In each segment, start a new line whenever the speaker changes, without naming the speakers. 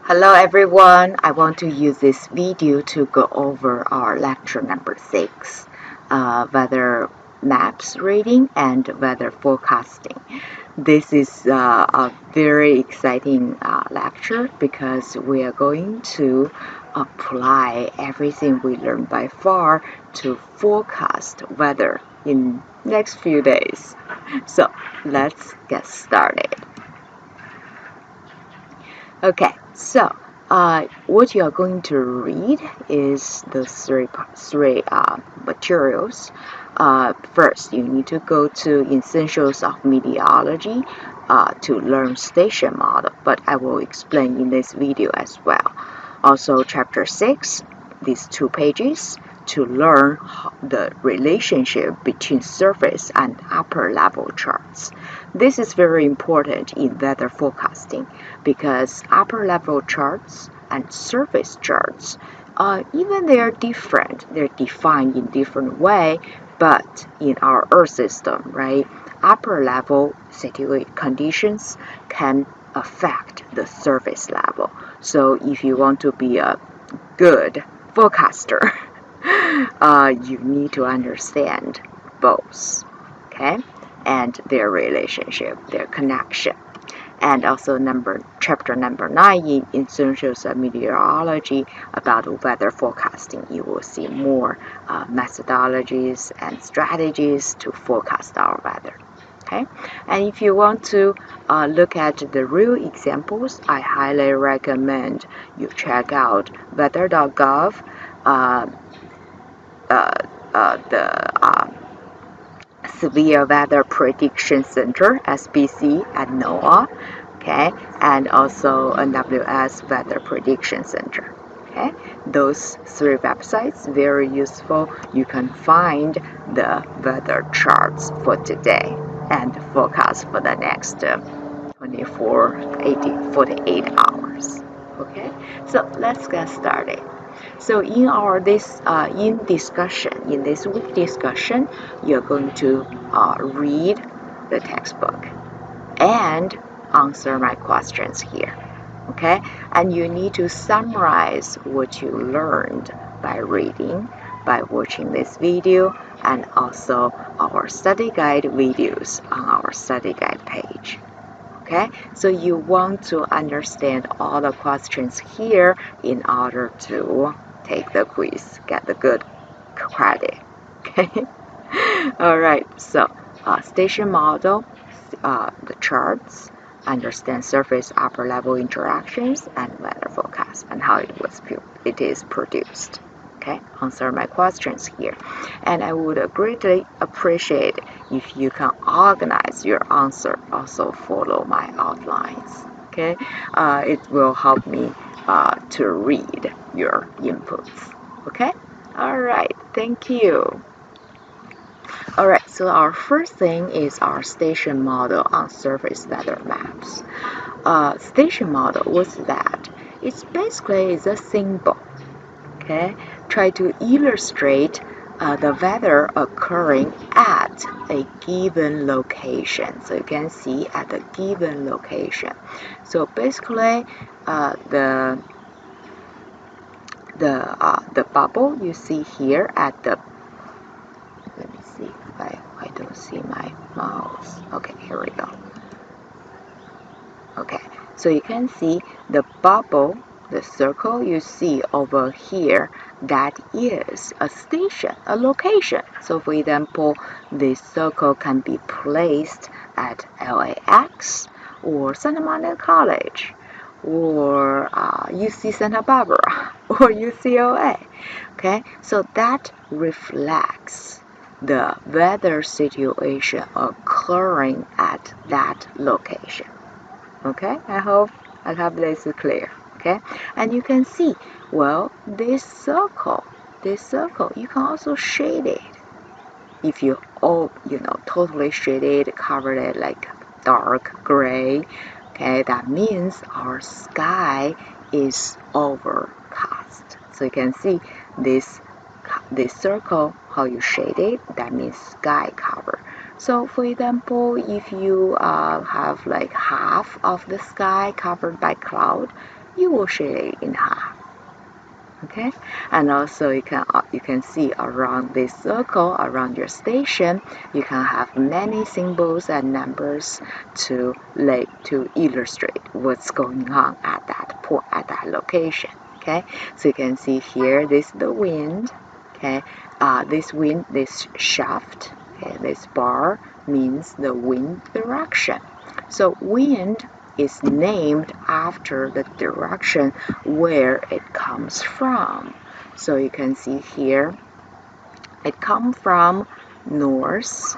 Hello everyone, I want to use this video to go over our lecture number 6, weather maps reading and weather forecasting. This is a very exciting lecture because we are going to apply everything we learned by far to forecast weather in next few days. So let's get started. Okay, so what you are going to read is the three materials. First, you need to go to Essentials of Meteorology to learn station model, but I will explain in this video as well. Also, Chapter 6, these 2 pages, to learn the relationship between surface and upper level charts. This is very important in weather forecasting because upper level charts and surface charts, even they are different, they're defined in different way, but in our Earth system, right, upper level conditions can affect the surface level. So if you want to be a good forecaster, you need to understand both, okay, and their relationship, their connection. And also chapter number 9 in Essentials of Meteorology about weather forecasting. You will see more methodologies and strategies to forecast our weather. Okay, and if you want to look at the real examples, I highly recommend you check out weather.gov, the Severe Weather Prediction Center (SPC) at NOAA, okay, and also NWS Weather Prediction Center. Okay, those 3 websites very useful. You can find the weather charts for today and forecast for the next 48 hours. Okay, so let's get started. So in this week discussion, you're going to read the textbook and answer my questions here. Okay, and you need to summarize what you learned by reading, by watching this video, and also our study guide videos on our study guide page. Okay, so you want to understand all the questions here in order to take the quiz, get the good credit. Okay, all right, so station model, the charts, understand surface upper level interactions, and weather forecast and how it is produced. Okay, answer my questions here, and I would greatly appreciate if you can organize your answer, also follow my outlines. Okay, it will help me to read your inputs. Okay, all right, thank you. Alright, so our first thing is our station model on surface weather maps. Station model, what's that? It's basically a symbol, okay? Try to illustrate the weather occurring at a given location. So you can see at a given location. So basically, the bubble you see here at the, let me see if I don't see my mouse. Okay, here we go. Okay, so you can see the bubble, the circle you see over here, that is a station, a location. So for example, this circle can be placed at LAX or Santa Monica College or UC Santa Barbara or UCLA. Okay, so that reflects the weather situation occurring at that location. Okay, I hope this is clear. Okay, and you can see, well, this circle, you can also shade it. If you totally shade it, cover it like dark gray, okay, that means our sky is overcast. So you can see this circle, how you shade it, that means sky cover. So for example, if you have like half of the sky covered by cloud, you will shade it in half. Okay, and also you can see around this circle, around your station, you can have many symbols and numbers to illustrate what's going on at that point, at that location. Okay, so you can see here, this is the wind. Okay, this shaft, okay, this bar means the wind direction. So wind is named after the direction where it comes from. So you can see here, it comes from north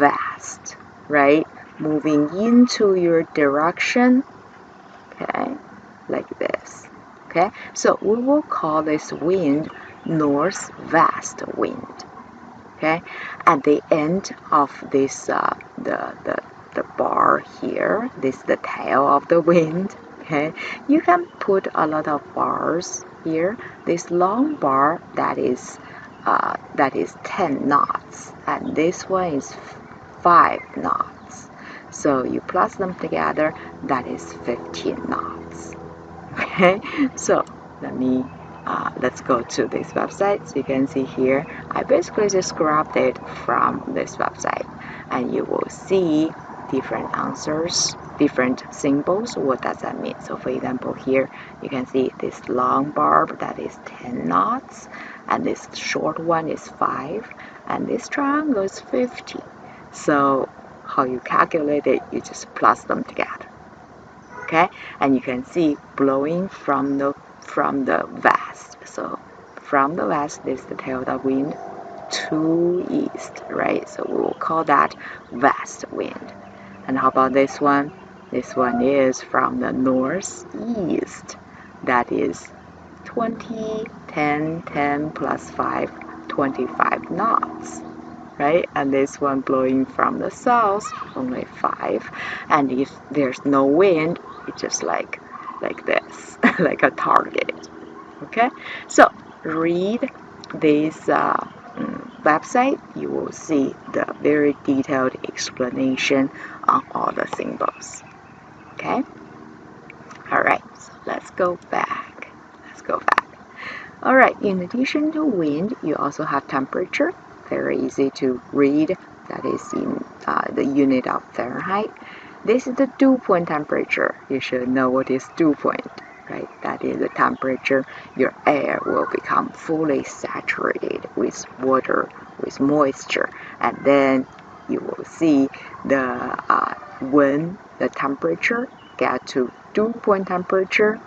west, right? Moving into your direction, okay, like this. Okay, so we will call this wind northwest wind. Okay, at the end of this the bar here, this is the tail of the wind. Okay, you can put a lot of bars here. This long bar that is 10 knots, and this one is 5 knots. So you plus them together, that is 15 knots. Okay, so let's go to this website. So you can see here, I basically just grabbed it from this website, and you will see different answers, different symbols. What does that mean? So for example, here you can see this long barb that is 10 knots, and this short one is 5, and this triangle is 50. So how you calculate it, you just plus them together. Okay, and you can see blowing from the west. So from the west is the tail of the wind to east, right? So we will call that west wind. And how about this one? This one is from the northeast. That is 20, 10, 10 plus 5, 25 knots. Right? And this one blowing from the south, only 5. And if there's no wind, it's just like this, like a target. Okay? So read this website. You will see the very detailed explanation on all the symbols. Okay? Alright, so let's go back. Alright, in addition to wind, you also have temperature. Very easy to read. That is in the unit of Fahrenheit. This is the dew point temperature. You should know what is dew point, right? That is the temperature your air will become fully saturated with water, with moisture, and then you will see when the temperature get to dew point temperature,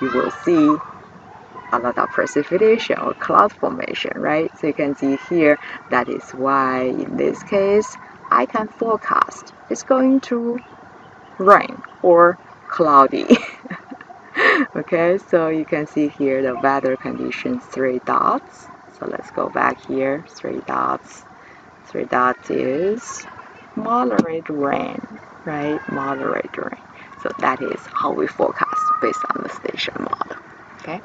you will see a lot of precipitation or cloud formation, right? So you can see here, that is why in this case, I can forecast it's going to rain or cloudy. Okay, so you can see here the weather conditions, 3 dots. So let's go back here, 3 dots. 3 dots is moderate rain, right? Moderate rain. So that is how we forecast based on the station model. Okay.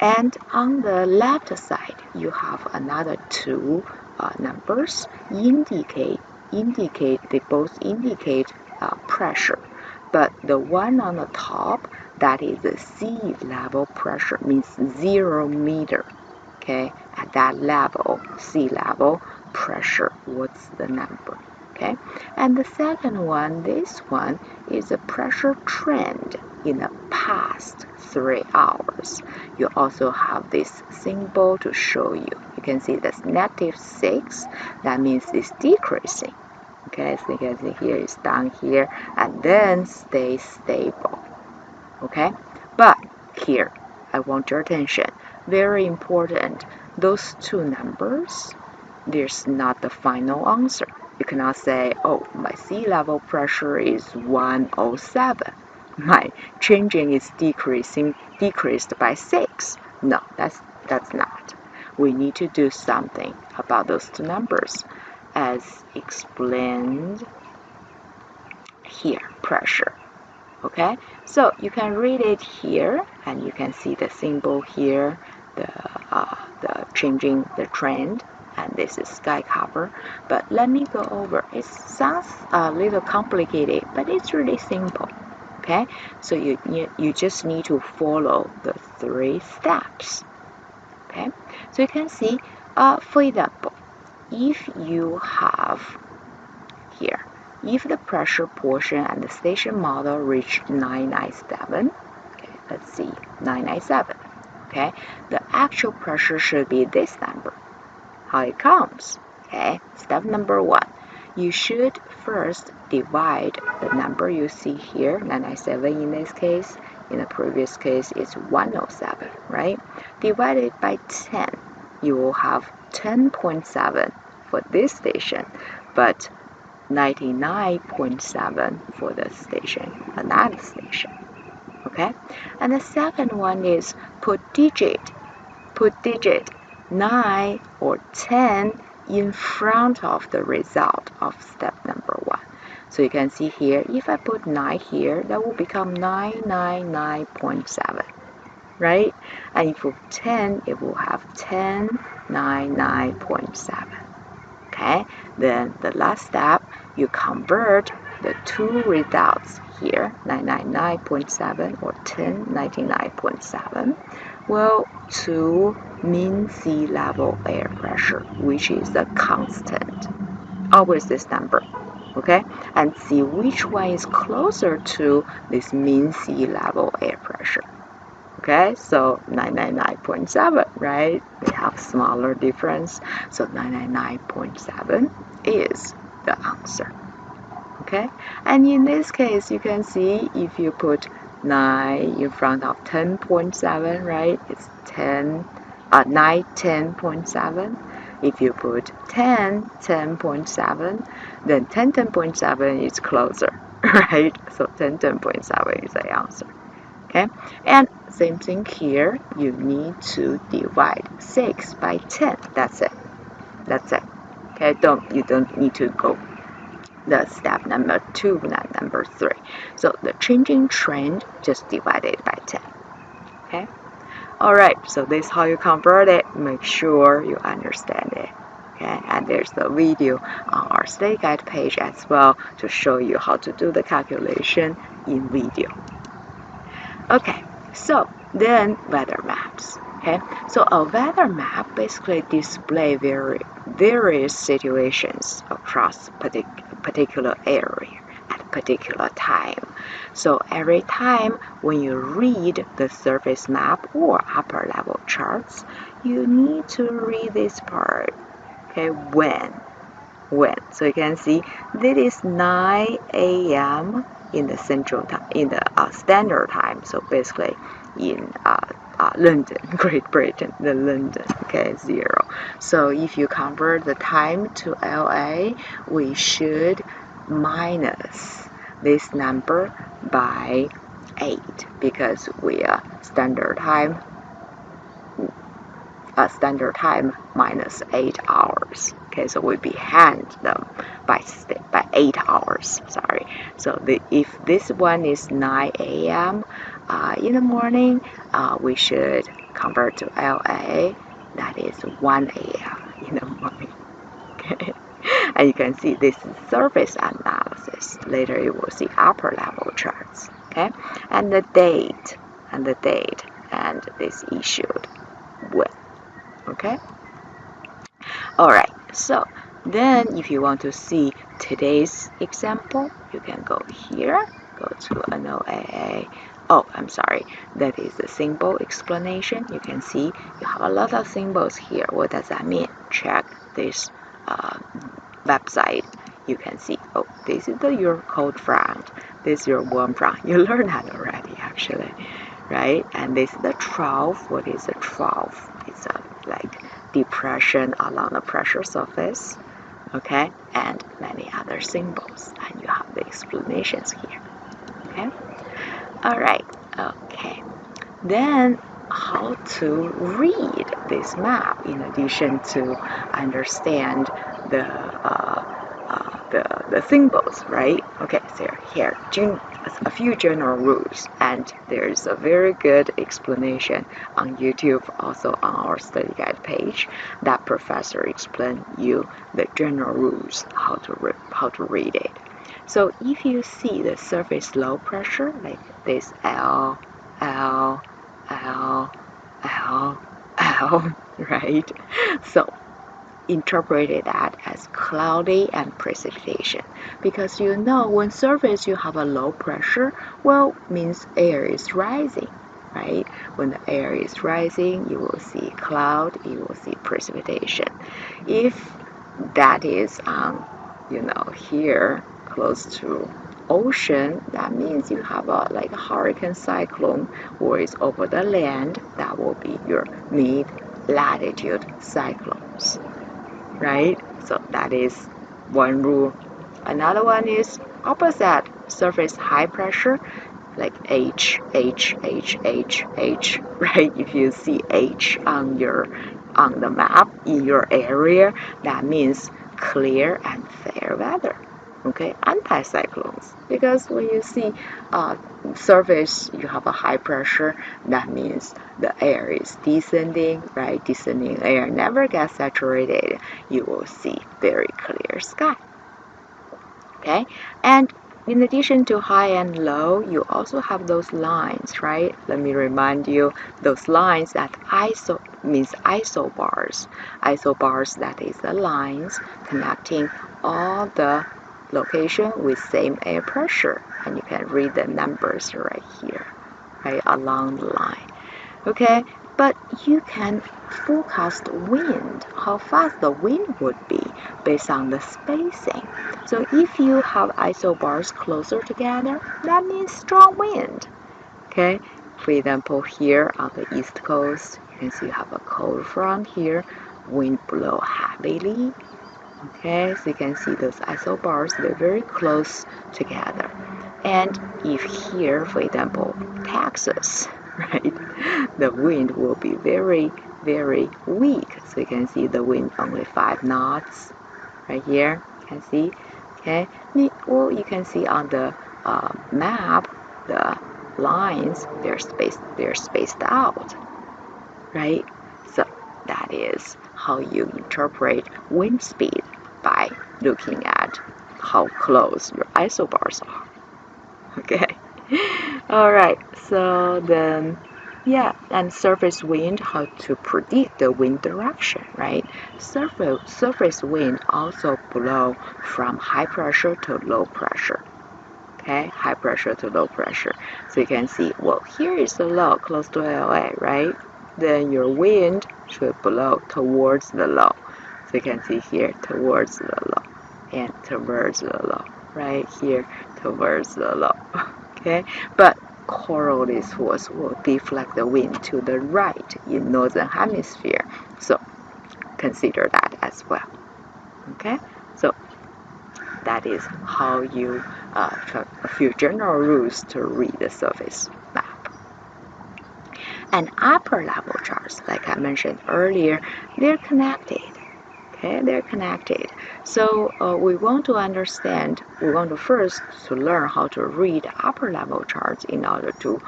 And on the left side, you have another 2 numbers they both indicate pressure. But the one on the top, that is the sea level pressure, means 0 meter. Okay, at that level, sea level pressure, what's the number? Okay, and the second one, this one is a pressure trend in the past 3 hours. You also have this symbol to show you. You can see this -6, that means it's decreasing. Okay, so you can see here it's down here and then stay stable. Okay, but here I want your attention. Very important, those 2 numbers, there's not the final answer. You cannot say, oh, my sea level pressure is 107. My changing is decreased by 6. No, that's not. We need to do something about those 2 numbers, as explained here, pressure. Okay, so you can read it here, and you can see the symbol here, the changing the trend, and this is sky cover. But let me go over. It sounds a little complicated, but it's really simple. Okay, so you just need to follow the 3 steps. Okay, so you can see, for example, if you have here, if the pressure portion and the station model reach 997, okay, let's see, 997, okay, the actual pressure should be this number. How it comes? Okay, step number 1. You should first divide the number you see here, 997 in this case. In the previous case, it's 107, right? Divide it by 10. You will have 10.7 for this station, but 99.7 for the station, another station. Okay? And the second one is put digit 9 or 10 in front of the result of step number 1. So you can see here, if I put 9 here, that will become 999.7, right? And if you put 10, it will have 1099.7. Okay, then the last step, you convert the 2 results here, 999.7 or 1099.7, well, to mean sea level air pressure, which is a constant, always this number, okay, and see which one is closer to this mean sea level air pressure. Okay, so 999.7, right? We have smaller difference, so 999.7 is the answer. Okay, and in this case, you can see if you put 9 in front of 10.7, right? It's 910.7. If you put 1010.7, then 1010.7 is closer, right? So 1010.7 is the answer. Okay, and same thing here, you need to divide 6 by 10. That's it. Okay, you don't need to go the step number 2, not number 3. So the changing trend, just divide it by 10. Okay, alright, so this is how you convert it. Make sure you understand it. Okay, and there's the video on our study guide page as well to show you how to do the calculation in video. Okay, so then weather maps. Okay, so a weather map basically displays various situations across a particular area at a particular time. So every time when you read the surface map or upper level charts, you need to read this part. Okay, when. So you can see this is 9 a.m. in the central time, in the standard time. So basically in London, Great Britain, the London, okay, 0. So if you convert the time to LA, we should minus this number by 8 because we are standard time minus 8 hours. Okay, so we behind them by 8 hours. Sorry. So if this one is 9 a.m. In the morning, we should convert to LA. That is 1 a.m. in the morning. Okay, and you can see this is surface analysis. Later you will see upper level charts. Okay, and the date and this issued when. Okay, alright, so then if you want to see today's example, you can go here, go to NOAA. Oh, I'm sorry, that is the symbol explanation. You can see you have a lot of symbols here. What does that mean? Check this website. You can see, oh, this is your cold front, this is your warm front. You learned that already actually, right? And this is the trough. What is a trough? It's a like depression along the pressure surface, okay, and many other symbols, and you have the explanations here. Okay, alright, okay, then how to read this map in addition to understand the symbols, right? Okay, so here a few general rules, and there's a very good explanation on YouTube, also on our study guide page. That professor explained you the general rules how to read it. So if you see the surface low pressure, like this L, L, L, L, L, right? So interpreted that as cloudy and precipitation, because you know when surface you have a low pressure, well, means air is rising, right? When the air is rising, you will see cloud, you will see precipitation. If that is here close to ocean, that means you have a like a hurricane cyclone, or it's over the land, that will be your mid latitude cyclones, right? So that is one rule. Another one is opposite, surface high pressure, like H, H, H, H, H, right? If you see H on the map in your area, that means clear and fair weather. Okay, anticyclones. Because when you see surface, you have a high pressure, that means the air is descending, right? Descending air never gets saturated. You will see very clear sky. Okay, and in addition to high and low, you also have those lines, right? Let me remind you, those lines that means isobars. Isobars, that is the lines connecting all the location with same air pressure. And you can read the numbers right here, right, along the line. Okay, but you can forecast wind, how fast the wind would be based on the spacing. So if you have isobars closer together, that means strong wind. Okay, for example, here on the east coast, you can see you have a cold front here, wind blow heavily. Okay, so you can see those isobars, they're very close together. And if here, for example, Texas, right, the wind will be very, very weak. So you can see the wind only 5 knots right here. You can see, okay. Or you can see on the map, the lines, they're spaced out, right? So that is how you interpret wind speed, by looking at how close your isobars are. Okay. All right. So then, yeah, and surface wind, how to predict the wind direction, right? Surface wind also blow from high pressure to low pressure. Okay, high pressure to low pressure. So you can see, well, here is the low close to LA, right? Then your wind should blow towards the low. So you can see here towards the low and towards the low, right here towards the low. Okay, but coronal force will deflect the wind to the right in northern hemisphere. So consider that as well. Okay, so that is how you a few general rules to read the surface map. And upper level charts, like I mentioned earlier, they're connected. Okay, they're connected. So we want to first to learn how to read upper level charts in order to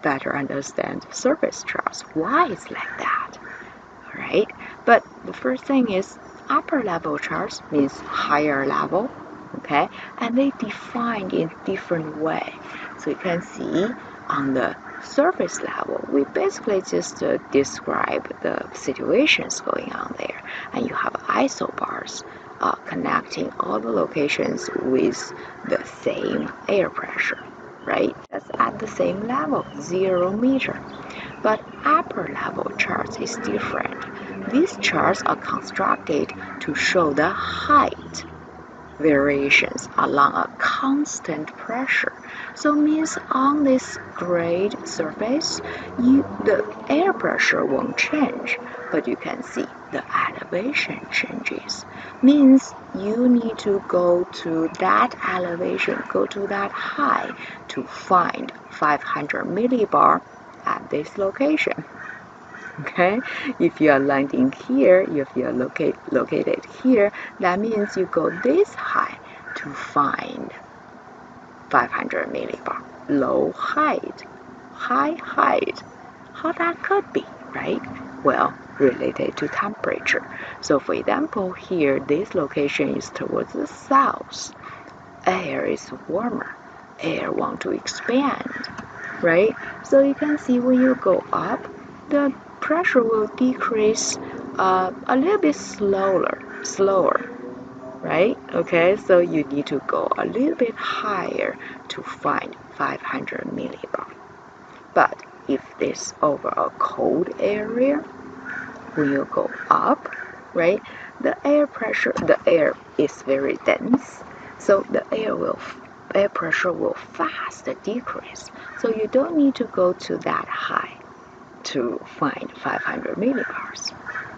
better understand surface charts. Why it's like that? All right. But the first thing is upper level charts means higher level. Okay, and they defined in different way. So you can see on the surface level, we basically just describe the situations going on there, and you have isobars connecting all the locations with the same air pressure, right? That's at the same level, 0 meter. But upper level charts is different. These charts are constructed to show the height variations along a constant pressure. So means on this grade surface, the air pressure won't change, but you can see the elevation changes. Means you need to go to that elevation, go to that high to find 500 millibar at this location. Okay, if you are landing here, if you are located here, that means you go this high to find 500 millibar. Low height, high height. How that could be, right? Well, related to temperature. So for example, here this location is towards the south. air is warmer. Air want to expand, right? So you can see when you go up, the pressure will decrease a little bit slower, right? Okay, so you need to go a little bit higher to find 500 millibar. But if this over a cold area, when you go up, right, the air is very dense, so the air pressure will fast decrease. So you don't need to go to that high to find 500 millibars,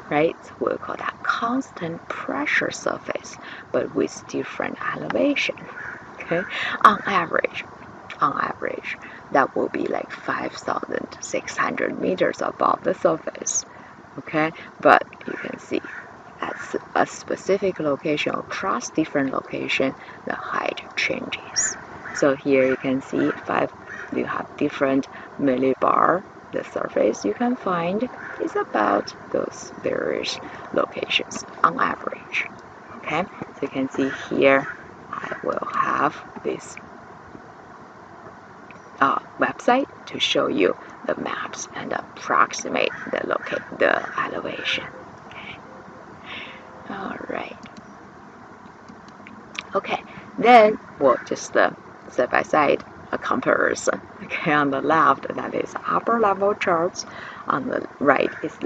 right? So we'll call that constant pressure surface, but with different elevation. Okay, on average, that will be like 5,600 meters above the surface. Okay, but you can see at a specific location across different location, the height changes. So here you can see you have different millibar. The surface you can find is about those various locations on average. Okay, so you can see here I will have this website to show you the maps and approximate the elevation. Okay. All right. Okay. Then we'll just side by side a comparison. Okay. On the left, that is upper level charts. On the right is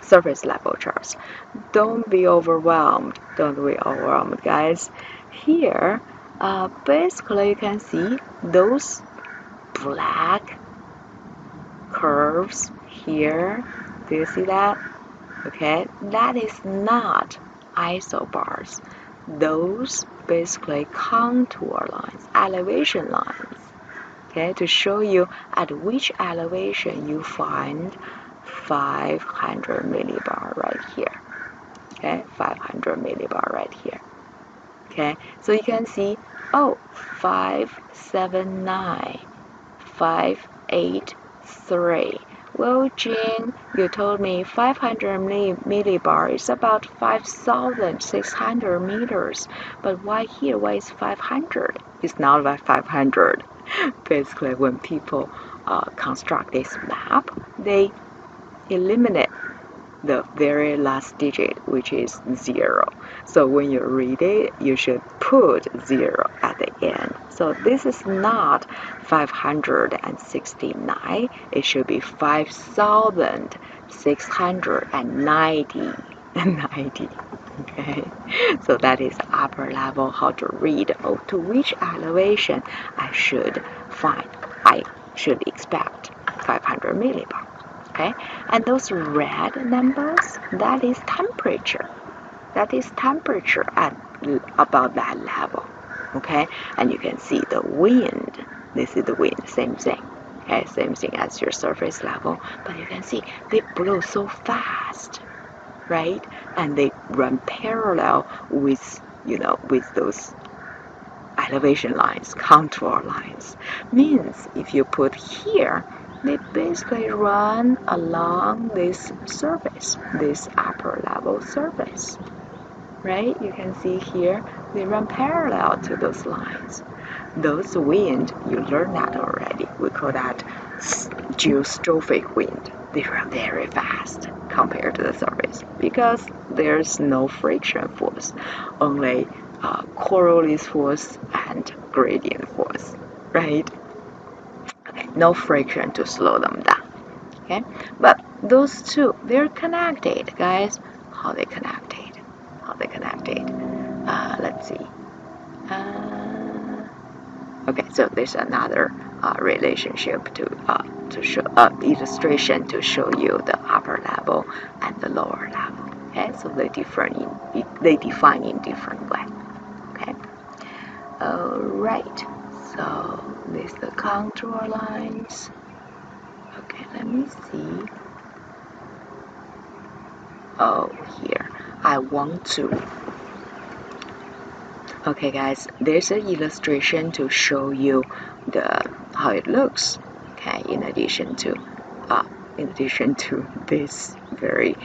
surface level charts. Don't be overwhelmed. Guys. Here, basically, you can see those black curves here. Do you see that? Okay, that is not isobars. Those basically contour lines, elevation lines. Okay, to show you at which elevation you find 500 millibar right here. Okay, 500 millibar right here. Okay, so you can see, 579, 583. Well, Jane, you told me 500 millibar is about 5,600 meters. But why here? Why is 500? It's not about 500. Basically, when people construct this map, they eliminate the very last digit, which is 0. So when you read it, you should put 0 at the end. So this is not 569. It should be 5,690. 90. Okay, so that is upper level, how to read to which elevation I should expect 500 millibar. Okay, and those red numbers, that is temperature. At about that level. Okay, and you can see the wind. This is the wind, same thing. Okay, same thing as your surface level, but you can see they blow so fast, right? And they run parallel with those elevation lines, contour lines. Means if you put here, they basically run along this surface, this upper level surface, right? You can see here, they run parallel to those lines. Those wind, you learned that already. We call that geostrophic wind. They run very fast compared to the surface because there's no friction force, only Coriolis force and gradient force, right? Okay, no friction to slow them down. Okay, but those two, they're connected, guys. How they connected? Let's see. Okay, so there's another relationship to show illustration to show you the upper level and the lower level. Okay, so they define in different way. Okay. All right. So these the contour lines. Okay, let me see. Oh, here I want to. Okay, guys, there's an illustration to show you how it looks. Okay, in addition to this very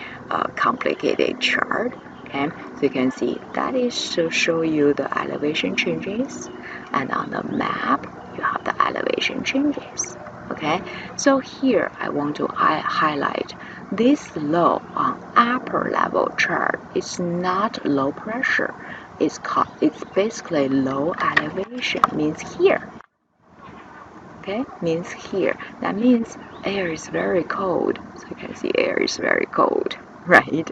complicated chart. Okay, so you can see that is to show you the elevation changes, and on the map you have the elevation changes. Okay, so here I want to highlight this low on upper level chart is not low pressure. It's basically low elevation, means here. Okay, means here. That means air is very cold. So you can see air is very cold, right?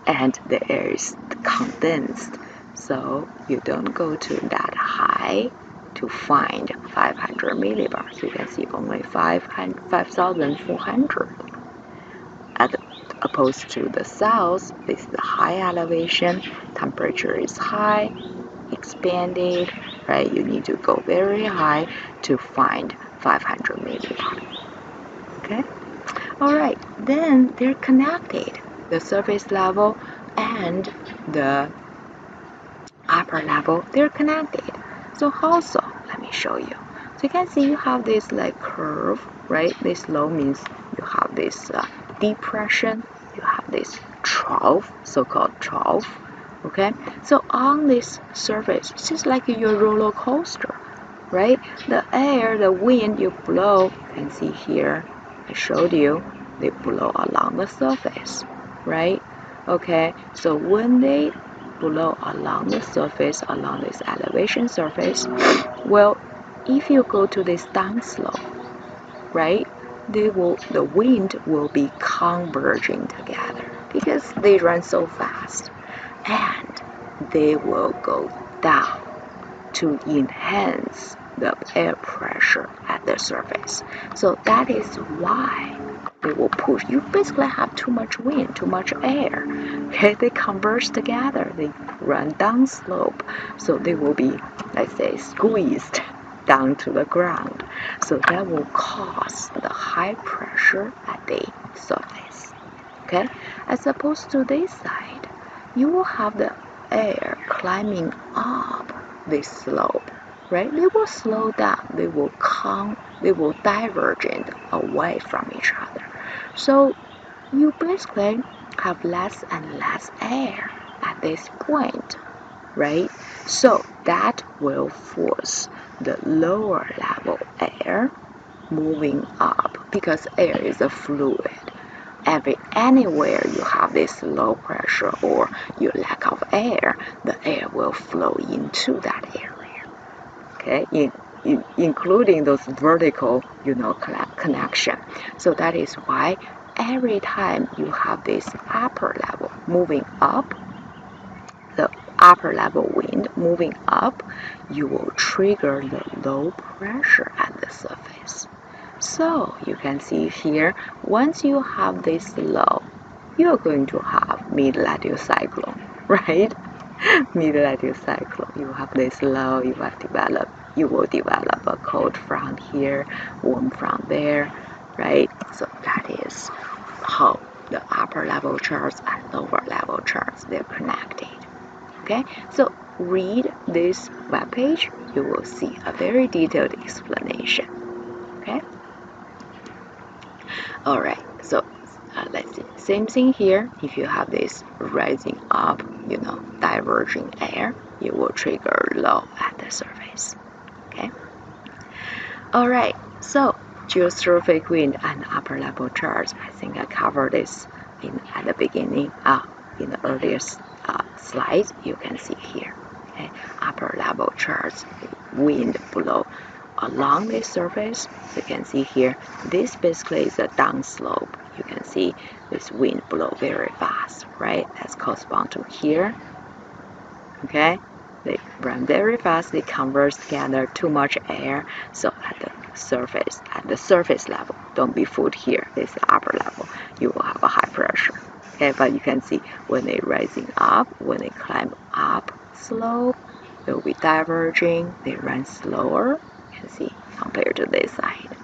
And the air is condensed. So you don't go to that high to find 500 millibars. You can see only 5,400. As opposed to the south, this is the high elevation, temperature is high, expanded, right? You need to go very high to find 500 millibars. Okay? Alright, then they're connected. The surface level and the upper level, they're connected. So how so? Let me show you. So you can see you have this like curve, right? This low means you have this depression, you have this trough, so-called trough. Okay, so on this surface, it's just like your roller coaster, right? The air, the wind you blow, you can see here, I showed you, they blow along the surface, right? Okay, so when they blow along the surface, along this elevation surface, well, if you go to this downslope, right, the wind will be converging together because they run so fast, and they will go down to enhance the air pressure at the surface. So that is why they will push. You basically have too much wind, too much air. Okay, they converge together. They run down slope, so they will be, let's say, squeezed down to the ground. So that will cause the high pressure at the surface. Okay, as opposed to this side, you will have the air climbing up this slope, right? They will slow down, they will divergent away from each other. So you basically have less and less air at this point, right? So that will force the lower level air moving up because air is a fluid. Anywhere you have this low pressure or your lack of air, the air will flow into that area. Okay, including those vertical, connection. So that is why every time you have this upper level moving up, the upper level wind moving up, you will trigger the low pressure at the surface. So you can see here, once you have this low, you're going to have mid-latitude cyclone, right? Mid-latitude cyclone. You have this low, you will develop a cold front here, warm front there, right? So that is how the upper level charts and lower level charts, they're connected. Okay, so read this webpage, you will see a very detailed explanation. Okay. Alright, so let's see. Same thing here. If you have this rising up, diverging air, you will trigger low at the surface. Okay. Alright, so geostrophic wind and upper level charts. I think I covered this at the beginning. In the earliest slides, you can see here. Okay, upper level charts, wind blow along this surface. You can see here, this basically is a downslope. You can see this wind blow very fast, right? That's correspond to here. Okay, they run very fast, they converge together, too much air. So at the surface level, don't be fooled here. This is the upper level, you will have a high pressure. Okay, but you can see when they're rising up, when they climb up slope, they will be diverging, they run slower. You can see compared to this side,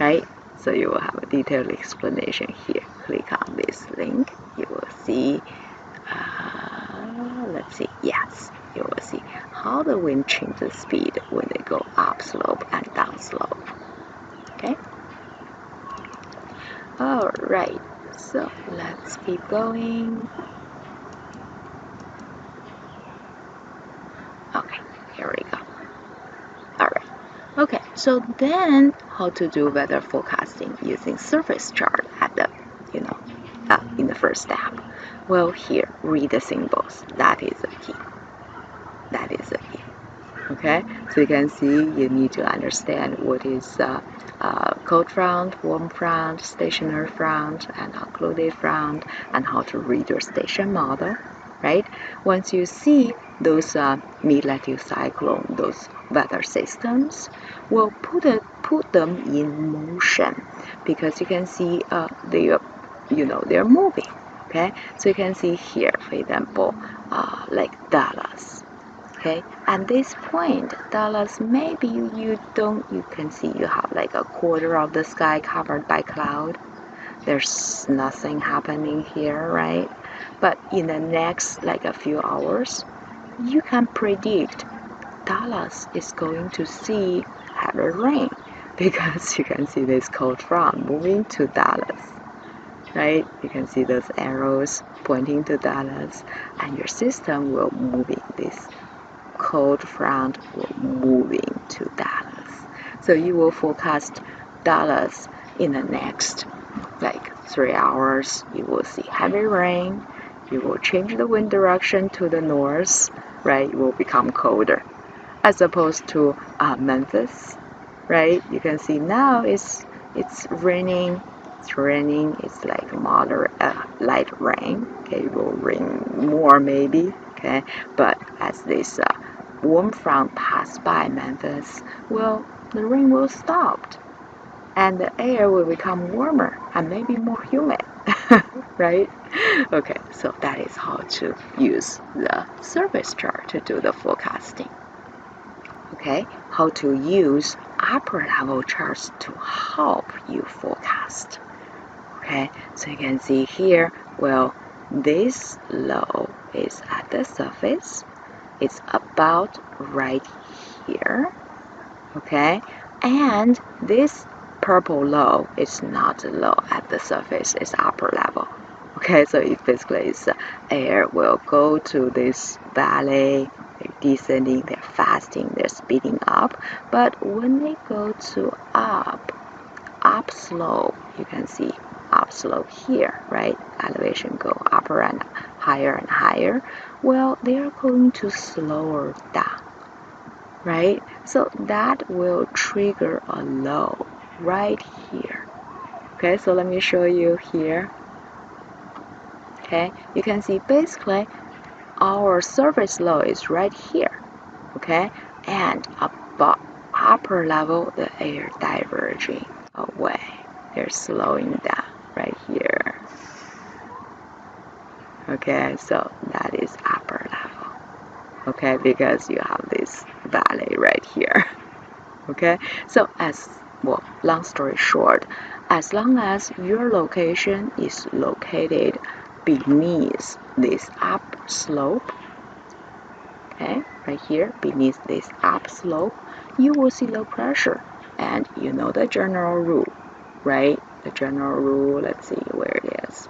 right? So you will have a detailed explanation here. Click on this link, you will see, let's see, yes, you will see how the wind changes speed when they go up slope and down slope. Okay? Alright, so let's keep going. So then, how to do weather forecasting using surface chart at the, in the first step? Well, here, read the symbols. That is the key. That is the key. Okay, so you can see you need to understand what is cold front, warm front, stationary front, and occluded front, and how to read your station model, right? Once you see those mid-latitude cyclone, those weather systems, we'll put them in motion, because you can see they're moving. Okay, so you can see here, for example, like Dallas. Okay, at this point, Dallas, maybe you can see you have like a quarter of the sky covered by cloud. There's nothing happening here, right? But in the next like a few hours, you can predict Dallas is going to see heavy rain, because you can see this cold front moving to Dallas, right? You can see those arrows pointing to Dallas, and your system will move in this cold front moving to Dallas. So you will forecast Dallas in the next like 3 hours. You will see heavy rain. You will change the wind direction to the north, right? It will become colder, as opposed to Memphis, right? You can see now it's raining. It's raining. It's like moderate, light rain. Okay, it will rain more maybe. Okay, but as this warm front passed by Memphis, well, the rain will stop, and the air will become warmer and maybe more humid, right? Okay, so that is how to use the surface chart to do the forecasting. Okay, how to use upper level charts to help you forecast. Okay, so you can see here, well, this low is at the surface. It's about right here, okay? And this purple low is not low at the surface, it's upper level. Okay, so it basically is air will go to this valley, they're descending, they're fasting, they're speeding up. But when they go to up slope, you can see up slope here, right? Elevation go upper and higher. Well, they are going to slower down, right? So that will trigger a low right here. Okay, so let me show you here. Okay, you can see basically our surface low is right here. Okay, and above upper level, the air diverging away. They're slowing down right here. Okay, so that is upper level. Okay, because you have this valley right here. Okay, so long story short, as long as your location is located beneath this up slope, okay, right here beneath this up slope, you will see low pressure. And you know the general rule, right? The general rule, let's see where it is.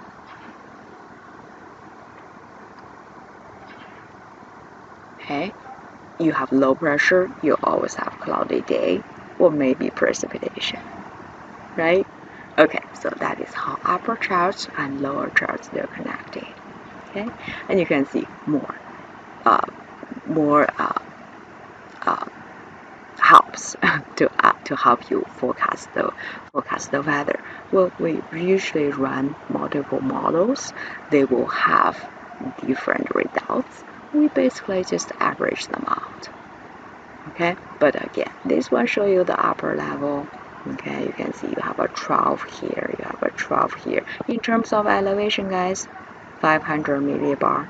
Okay, you have low pressure, you always have cloudy day or maybe precipitation, right? Okay, so that is how upper charts and lower charts they're connected. Okay, and you can see more helps to help you forecast the weather. Well, we usually run multiple models. They will have different results. We basically just average them out. Okay, but again, this one show you the upper level. Okay, you can see you have a trough here, you have a trough here. In terms of elevation, guys, 500 millibar.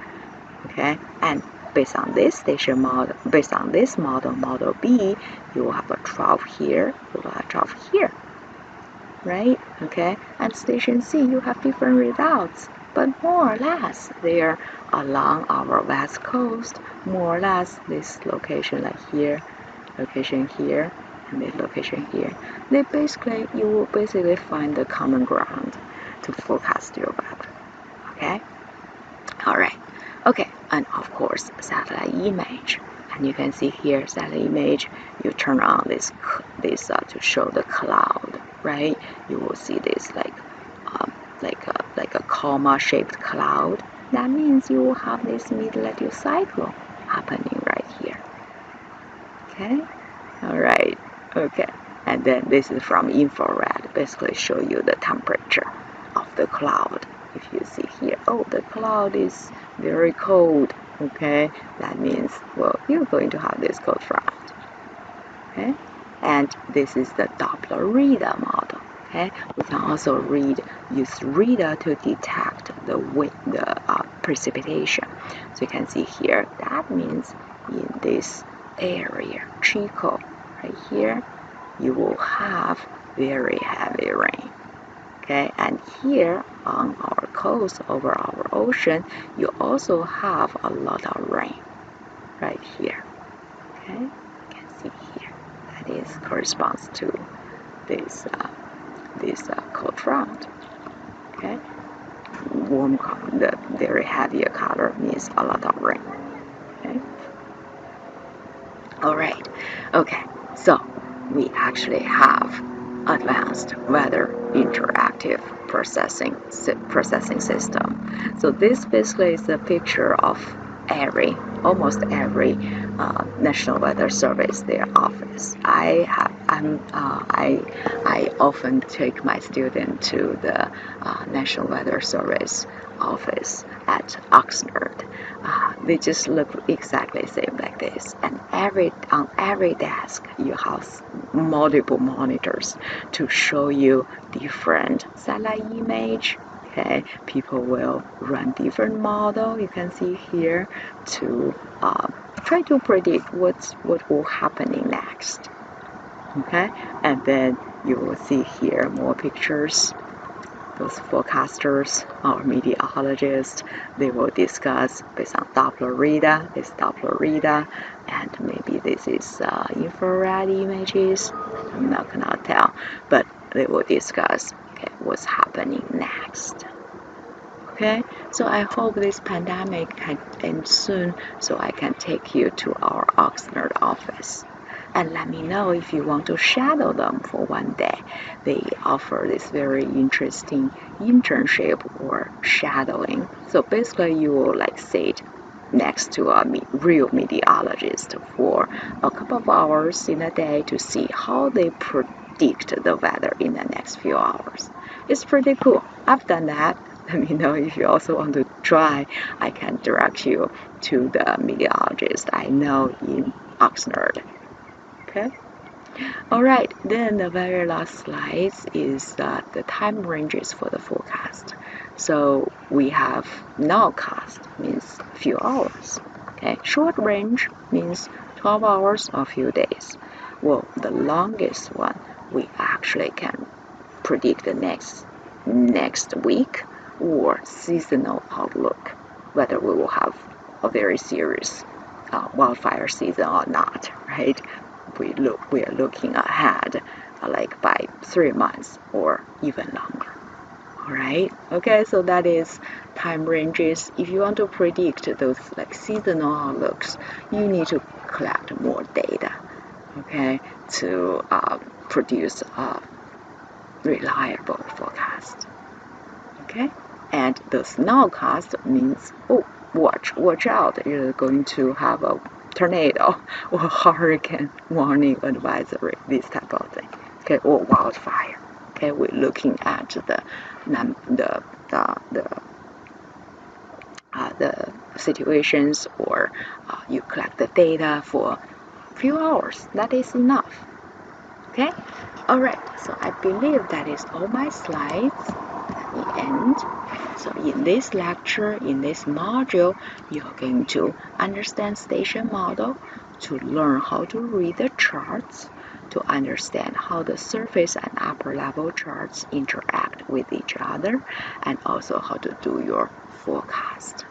Okay, and based on this station model, based on this model B, you will have a trough here, you will have a trough here, right? Okay, and station C, you have different results, but more or less they're along our west coast, more or less this location like here, location here, and this location here. You will basically find the common ground to forecast your weather. Okay, all right. Okay, and of course satellite image And you can see here satellite image. You turn on this to show the cloud, right? You will see this like a comma-shaped cloud. That means you will have this mid-latitude cyclone happening right here. Okay, all right, okay. And then this is from infrared, basically show you the temperature of the cloud. If you see here, oh, the cloud is very cold. Okay, that means, well, you're going to have this cold front. Okay, and this is the Doppler radar model. Okay, we can also use radar to detect the wind, precipitation. So you can see here, that means in this area, Chico, right here, you will have very heavy rain. Okay, and here on our coast, over our ocean, you also have a lot of rain right here. Okay, you can see here that is corresponds to this cold front. Okay, warm color, the very heavier color means a lot of rain. Okay, all right. Okay, so we actually have advanced weather interactive processing system. So this basically is a picture of almost every National Weather Service their office. I often take my student to the National Weather Service office at Oxnard. They just look exactly the same like this, and on every desk you have multiple monitors to show you different satellite image. Okay, people will run different model. You can see here to try to predict what will happen next. Okay, and then you will see here more pictures. Those forecasters or meteorologists, they will discuss based on Doppler radar, and maybe this is infrared images. I'm not gonna tell, but they will discuss what's happening next. Okay, so I hope this pandemic can end soon so I can take you to our Oxnard office. And let me know if you want to shadow them for one day. They offer this very interesting internship or shadowing. So basically you will sit next to a real meteorologist for a couple of hours in a day to see how they predict the weather in the next few hours. It's pretty cool. I've done that. Let me know if you also want to try. I can direct you to the meteorologist I know in Oxnard. Okay. All right. Then the very last slide is the time ranges for the forecast. So we have nowcast means few hours. Okay. Short range means 12 hours or few days. Well, the longest one we actually can predict the next week or seasonal outlook, whether we will have a very serious wildfire season or not, right? We are looking ahead by 3 months or even longer. All right, okay, so that is time ranges. If you want to predict those seasonal outlooks, you need to collect more data, okay, to produce a reliable forecast. Okay, and the nowcast means, oh, watch out, you're going to have a tornado or hurricane warning advisory, this type of thing. Okay, or wildfire. Okay, we're looking at the situations, or you collect the data for a few hours. That is enough. Okay, all right. So I believe that is all my slides at the end. So in this lecture, in this module, you're going to understand station model, to learn how to read the charts, to understand how the surface and upper level charts interact with each other, and also how to do your forecast.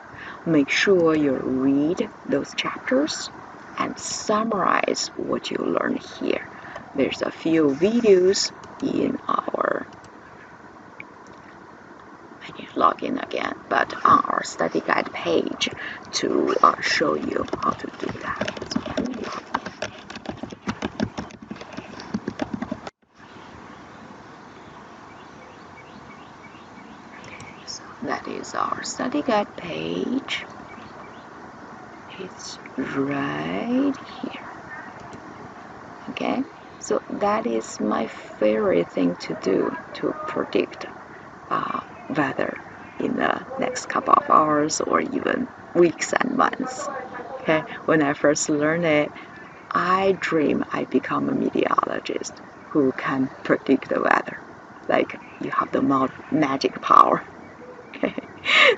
Make sure you read those chapters and summarize what you learned here. There's a few videos in our, I need to log in again, but on our study guide page to show you how to do that. So let that is our study guide page. It's right here. Okay, so that is my favorite thing to do to predict weather in the next couple of hours or even weeks and months. Okay, when I first learned it, I dream I become a meteorologist who can predict the weather. Like you have the magic power. Okay,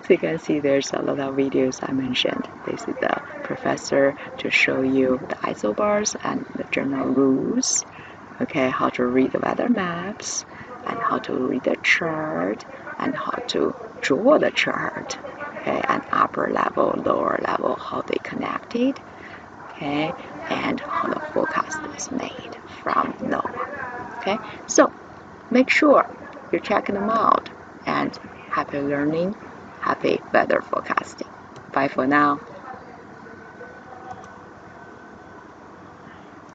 so you can see there's a lot of videos I mentioned. This is the professor to show you the isobars and the general rules. Okay, how to read the weather maps and how to read the chart and how to draw the chart. Okay, and upper level, lower level, how they connected. Okay, and how the forecast is made from NOAA. Okay, so make sure you're checking them out and happy learning, happy weather forecasting. Bye for now.